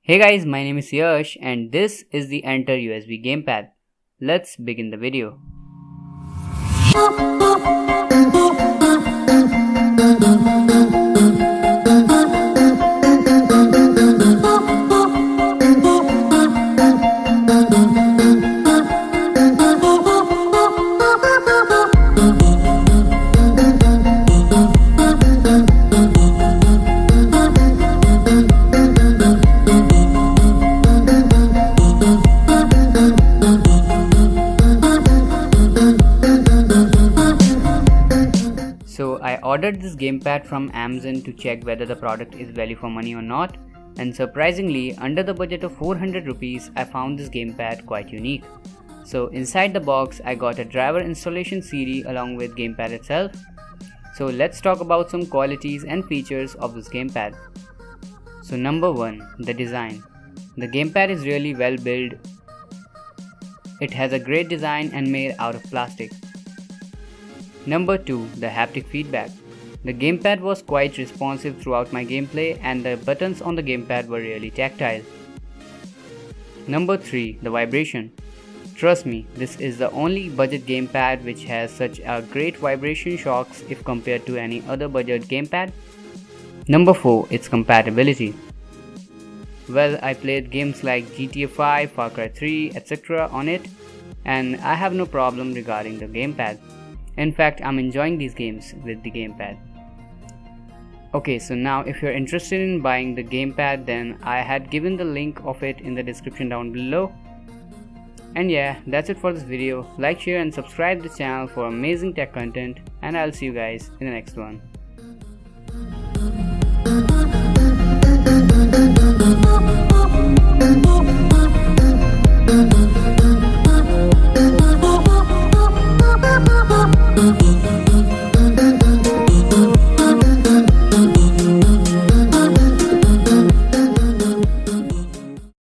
Hey guys, my name is Yash and this is the Enter USB gamepad. Let's begin the video. So I ordered this gamepad from Amazon to check whether the product is value for money or not, and surprisingly under the budget of 400 rupees I found this gamepad quite unique. So inside the box I got a driver installation CD along with gamepad itself. So let's talk about some qualities and features of this gamepad. So number 1, the design. The gamepad is really well built. It has a great design and made out of plastic. Number 2, the haptic feedback. The gamepad was quite responsive throughout my gameplay and the buttons on the gamepad were really tactile. Number 3, the vibration. Trust me, this is the only budget gamepad which has such a great vibration shocks if compared to any other budget gamepad. Number 4, its compatibility. Well, I played games like GTA 5, Far Cry 3, etc. on it and I have no problem regarding the gamepad. In fact, I'm enjoying these games with the gamepad. Okay, so now if you're interested in buying the gamepad, then I had given the link of it in the description down below. And yeah, that's it for this video. Like, share and subscribe the channel for amazing tech content and I'll see you guys in the next one.